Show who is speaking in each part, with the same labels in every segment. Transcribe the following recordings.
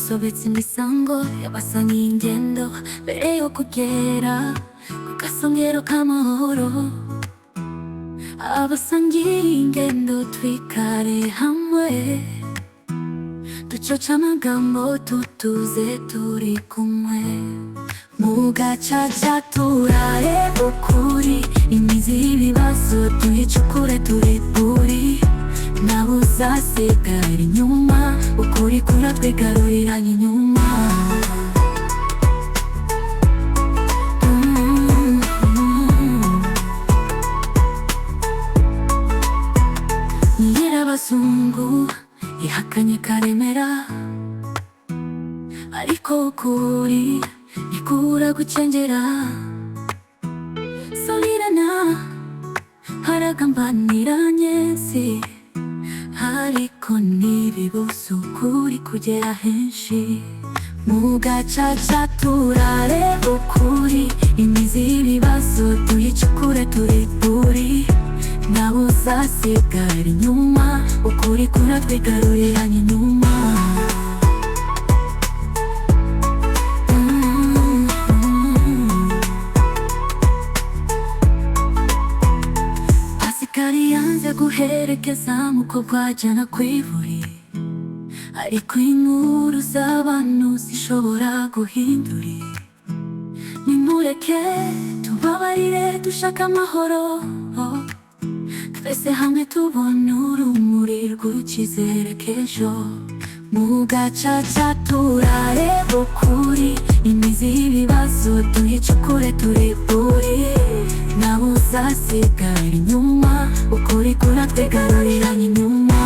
Speaker 1: dusobetse imisango y'abasangiye ingendo mbere yo kugera ku gasongero k'amahoro. Abasangiye ingendo twikare hamwe, ducoce amagambo tutuze turi kumwe. Mu gacaca turareba ukuri, imizi y'ibibazo tuyicukure turi buri. Nawe uzasigara inyuma, ukuri kuratwigaruriranye inyuma. Nyirabazungu ihakanye karemera, ariko ukuri ntikubura gucengera. Solirana haragambaniranye si, ariko ntibibuza ukuri kugera henshi. Mu gacaca turareba ukuri, imizi y'ibibazo tuyicukure turi buri. Nawe uzasigara inyuma, ukuri kuratwigaruriranye inyuma. Asikari yanze guherekeza umukobwa ajyana ku ivuriro, ariko inkuru z'abantu zishobora guhindura. Nimureke tubabarire dushaka amahoro, twese hamwe tubona urumuri rw'icyizere k'ejo. Mu gacaca turareba ukuri, imizi y'ibibazo tuyicukure turi buri. Nawe uzasigara inyuma, ukuri kuratwigaruriranye inyuma.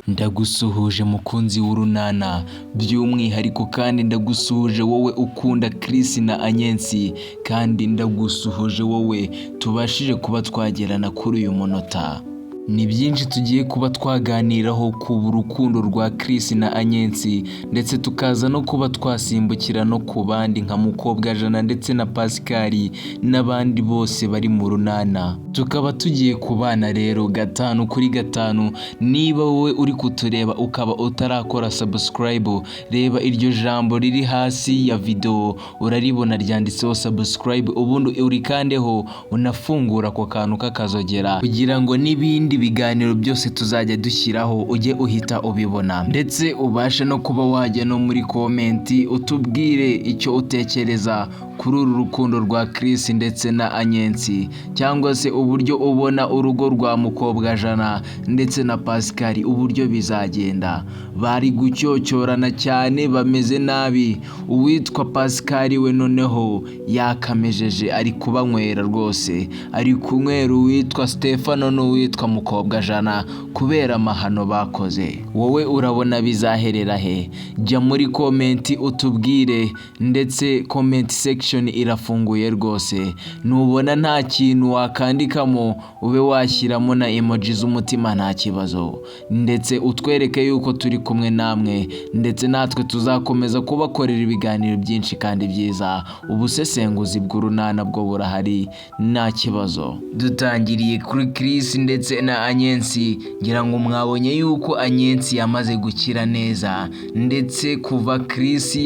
Speaker 2: Ndagusuhuje mukunzi w'urunana, by'umwihariko kandi ndagusuhuje wowe ukunda Chris na Anyensi, kandi ndagusuhuje wowe tubashije kuba twagerana kuri uyu munota. Ni byinshi tugiye kuba twaganiraho ku rukundo rwa Chris na Anyensi, ndetse tukaza no kuba twasimbukira no ku bandi nka Mukobwajana ndetse na Pascal n'abandi bose bari mu runana. Tukaba tugiye kubana rero 5 kuri 5. Niba wowe uri kutureba ukaba utarakora subscribe, reba iryo jambo riri hasi ya video uraribona ryanditseho subscribe, ubundi urikandeho unafungura ako kantu kakazogera kugira ngo n'ibindi biganiro byose tuzajya dushyiraho ujye uhita ubibona. Ndetse ubashe no kuba wajya no muri komenti utubwire icyo utekereza kuri uru rukundo rwa Chris ndetse na Anyensi, cyangwa se uburyo ubona urugo rwa Mukobwajana ndetse na Pascal uburyo bizagenda. Bari gucyocyorana cyane, bameze nabi. Uwitwa Pascal we noneho yakamejeje, ari kubanywera rwose, ari kunywera uwitwa Stefano n'uwitwa Mukobwajana kubera amahano bakoze. Wowe urabona bizaherera he? Jya muri komenti utubwire, ndetse comment section irafunguye rwose. Nubona nta kintu wakandikamo ube washyiramo na emoji z'umutima nta kibazo, ndetse utwereke yuko turi kumwe namwe, ndetse natwe tuzakomeza kubakorera ibiganiro byinshi kandi byiza. Ubusesenguzi bw'urunana bwo burahari nta kibazo. Dutangiriye kuri Chris ndetse na Anyensi. Ngira ngo mwabonye yuko Anyensi yamaze gukira neza, ndetse kuva Chris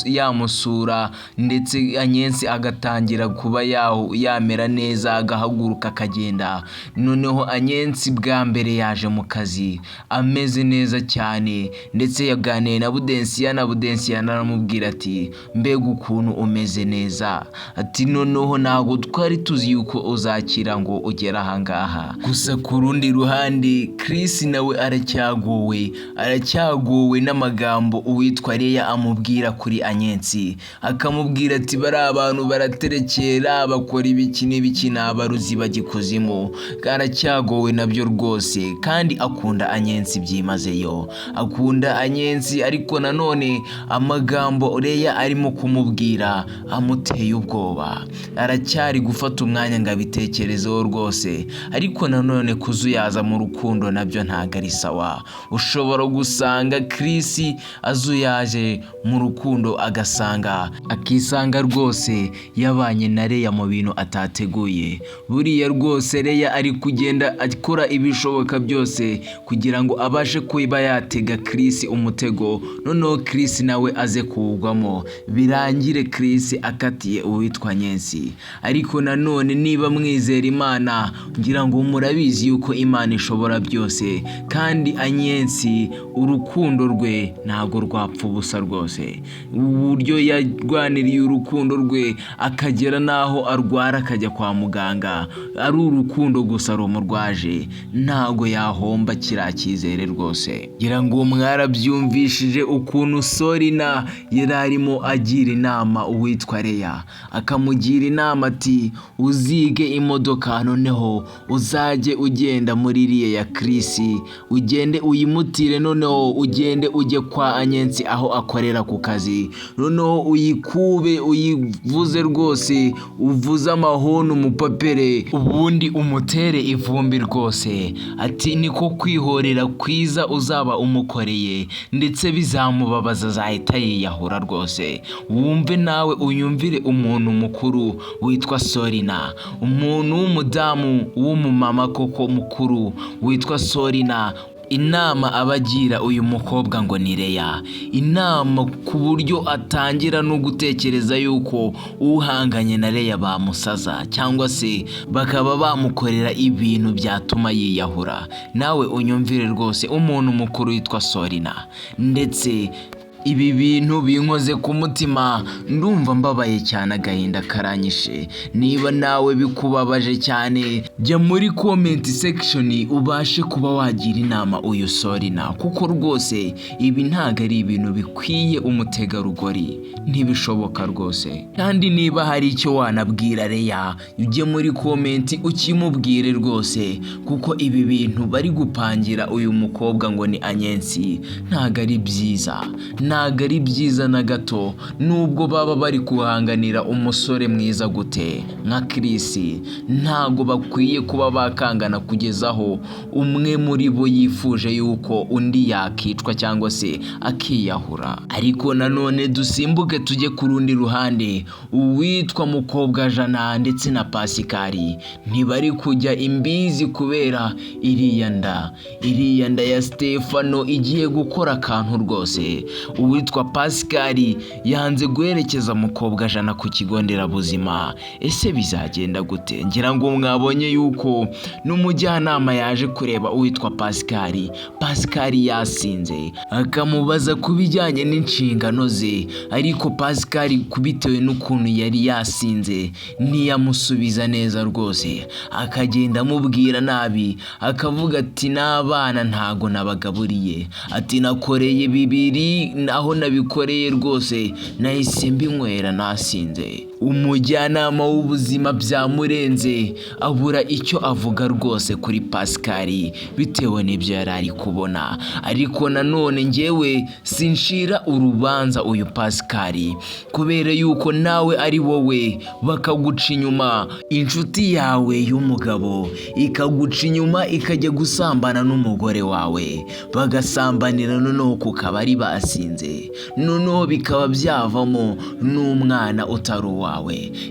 Speaker 2: yamusura ndetse Anyensi agatangira kuba yamera neza, agahaguruka akagenda. Noneho Anyensi bwa mbere yaje mu kazi ameze neza cyane, ndetse yaganiye na Budensiya aramubwira ati mbega ukuntu umeze neza, ati noneho ntabwo twari tuzi yuko uzakira ngo ugere ahangaha. Gusa ku rundi ruhande Chris nawe aracyagowe n'amagambo uwitwa Leya amubwira kuri Anyensi, akamubwira ati bari abantu baraterekera bakora ibiki n'ibiki n'abaruzi bagikuzimu. Aracyagowe nabyo rwose, kandi akunda Anyensi byimazeyo, akunda Anyensi, ariko nanone amagambo Leya arimo kumubwira amuteye ubwoba. Aracyari gufata umwanya ngo abitekerezeho rwose, ariko nanone kuzuyaza mu rukundo nabyo ntago ari sawa. Ushobora gusanga Chris azuyaje mu rukundo akisanga rwose yabanye na Leya mu bintu atateguye. Buriya rwose Leya ari kugenda akora ibishoboka byose kugira ngo abashe kuba yatega Chris umutego, noneho Chris nawe aze kuwugwamo, birangire Chris akatiye uwitwa Anyensi. Ariko nanone niba mwizera Imana, ngira ngo murabizi yuko Imana ishobora byose, kandi Anyensi urukundo rwe ntago rwapfa ubusa rwose. Uburyo yarwaniriye urukundo rwe akagera naho arwara akajya kwa muganga, ari urukundo gusa rumurwaje, ntago yahomba kiriya cyizere rwose. Ngira ngo mwarabyumvishije ukuntu Sorina yari arimo agira inama uwitwa Leya, akamugira inama ati uzige imodoka, noneho uzajye ugenda muri iriya ya Chris, ugende uyimutire, noneho ugende ujye kwa Anyensi aho akorera ku kazi, noneho uyikube uyivuze rwose, uvuze amahoni umupapere, ubundi umutere ivumbi rwose. Ati niko kwihorera kwiza uzaba umukoreye, ndetse bizamubabaza azahita yiyahura rwose. Wumve nawe unyumvire umuntu mukuru witwa Sorina, umuntu w'umudamu w'umumama koko mukuru witwa Sorina, inama abagira uyu mukobwa ngo ni Leya, inama ku buryo atangira no gutekereza yuko uhanganye na Leya bamusaza cyangwa se bakaba bamukorera ibintu byatuma yiyahura. Nawe unyumvire rwose umuntu mukuru witwa Sorina. Ndetse ibi bintu binkoze ku mutima, ndumva mbabaye cyane, agahinda karanyishe. Niba nawe bikubabaje cyane, jya muri comment section ubashe kuba wagira inama uyu Sorina, kuko rwose ibi ntago ari ibintu bikwiye umutegarugori, ntibishoboka rwose. Kandi niba hari icyo wanabwira Leya, ujye muri comment ukimubwire rwose, kuko ibi bintu bari gupangira uyu mukobwa ngo ni Anyensi ntago ari byiza, ntago ari byiza na gato. Nubwo baba bari kuhanganira umusore mwiza gute nka Chris, ntago bakwiye kuba bakangana kugezaho umwe muri bo yifuje yuko undi yakicwa cyangwa se akiyahura. Ariko nanone dusimbuke tujye ku rundi ruhande, uwitwa Mukobwa Jana ndetse na Pascal ntibari kujya imbizi kubera iriya nda ya Stefano igiye gukora akantu rwose. Uwitwa Pascal yanze guherekeza Mukobwa Jana ku kigo nderabuzima. Ese bizagenda gute? Ngira ngo mwabonye yuko n'umujyanama yaje kureba uwitwa Pascal yasinze, akamubaza kubijyanye n'inshingano ze, ariko Pascal kubitewe n'ukuntu yari yasinze ntiyamusubiza neza rwose, akagenda amubwira nabi, akavuga ati n'abana ntago nabagaburiye, ati nakoreye bibiri, aho nabikoreye rwose nahise mbinywera nasinze. Umujyanama w'ubuzima byamurenze, abura icyo avuga rwose kuri Pascal bitewe n'ibyo yari ari kubona. Ariko nanone njyewe sinshira urubanza uyu Pascal, kubera yuko nawe ari wowe bakaguca inyuma, inshuti yawe y'umugabo ikaguca inyuma ikajya gusambana n'umugore wawe, bagasambanira noneho ku kabari basinze, noneho bikaba byavamo n'umwana utari uwawe.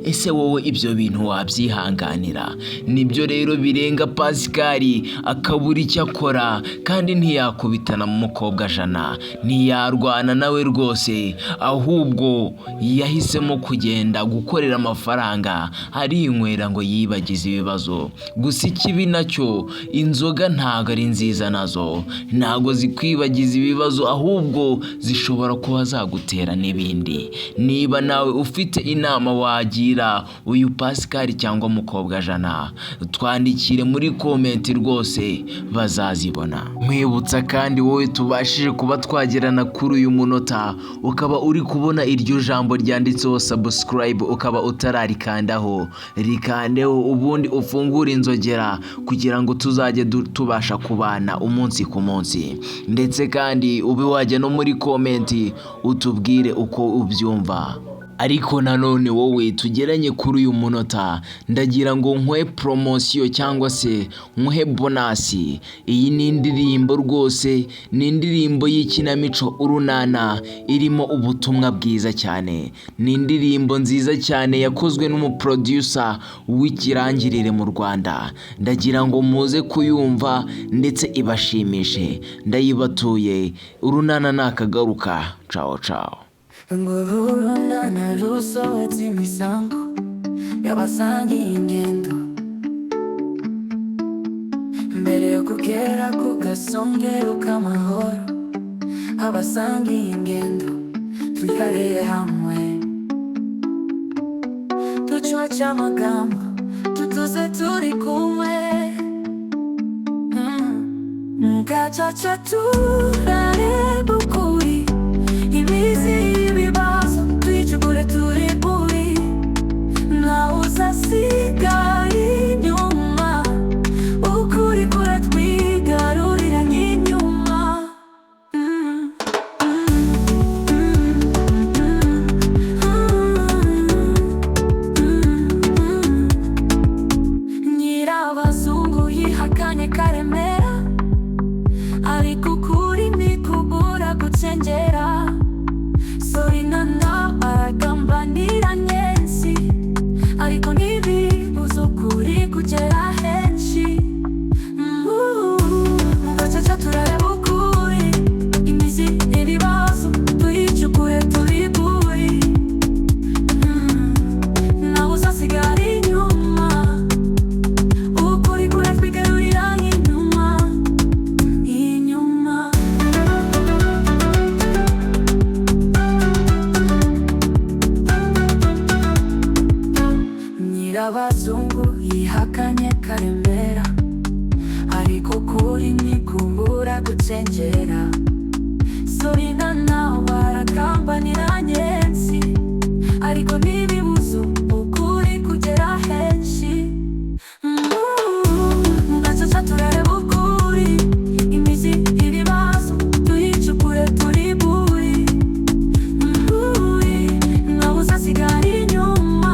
Speaker 2: Ese wowe ibyo bintu wabyihanganira? Nibyo rero birenga Pascal akabura icyo akora, kandi ntiyakubitana mu Mukobwa Jana, ntiyarwana nawe rwose, ahubwo yahisemo kugenda gukorera amafaranga arinywera ngo yibagize ibibazo. Gusa ikibi nacyo, inzoga ntago ari nziza, nazo ntago zikwibagiza ibibazo, ahubwo zishobora kuba zagutera n'ibindi. Niba nawe ufite inama wagira uyu Pascal cyangwa Mukobwa Jana, twandikire muri comment rwose bazazibona. Mwibutsa kandi wowe tubashije kuba twagerana kuri uyu munota, ukaba uri kubona iryo jambo ryanditseho subscribe, ukaba utararikandaho, rikandeho ubundi ufungure inzogera kugira ngo tuzajye tubasha kubana umunsi ku munsi. Ndetse kandi ube wajya no muri comment utubwire uko ubyumva. ariko nanone wowe tugeranye kuri uyu munota ndagira ngo nkwe promosiyo cyangwa se nkwe bonasi. Iyi ni indirimbo rwose, ni indirimbo y'ikinamico Urunana irimo ubutumwa bwiza cyane. Ni indirimbo nziza cyane yakozwe n'umuproducer w'ikirangirire mu Rwanda. Ndagira ngo muze kuyumva ndetse ibashimishe. Ndayibatuye. Urunana nakagaruka. Ciao ciao.
Speaker 1: Urunana rusohotse imisango y'abasangiye ingendo, mbere yo kugera ku gasongero k'amahoro. Abasangiye ingendo twiharire hamwe, ducoce amagambo tutuze turi kumwe. Gacaca turareba ukuri, imizi y'ibibazo twicugure turi buri. Ntawe uzasigara inyuma, ukuri kuratwigarurira nk'inyuma. Nyirabazungu yihakanye karemera, ariko ukuri ntikubura gucengera. Sorinana aragambanira nyensi, ariko ntibibuza ukuri kugera henshi. Mu gacaca turareba ukuri, imizi ibibazo tuyicukure turi buri. Nawe uzasigara inyuma, ukuri kuratwigarurira nk'inyuma. Nyirabazungu yihakanye karemera, ariko ukuri ntikubura gucengera. Sorinana aragambanira nyensi, ariko ntibibuza ukuri kugera henshi. Mu gacaca turareba ukuri, imizi ibibazo tuyicukure turi buri. Nawe uzasigara inyuma,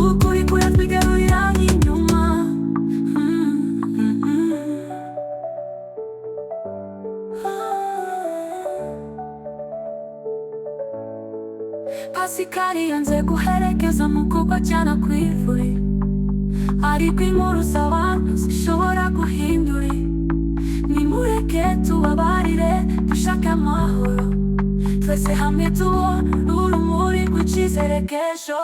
Speaker 1: ukuri kuratwigarurira nk'inyuma. Pasikari yanze guherekeza umukobwa ajyana ku ivuri, ariko inkuru z'abantu zishobora guhindura. Nimureke tubabarire, dushake amahoro, twese hamwe tubona urumuri rw'icyizere k'ejo.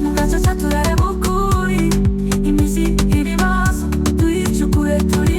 Speaker 1: Mu gacaca turareba ukuri, imizi ibibazo tuyicukure turi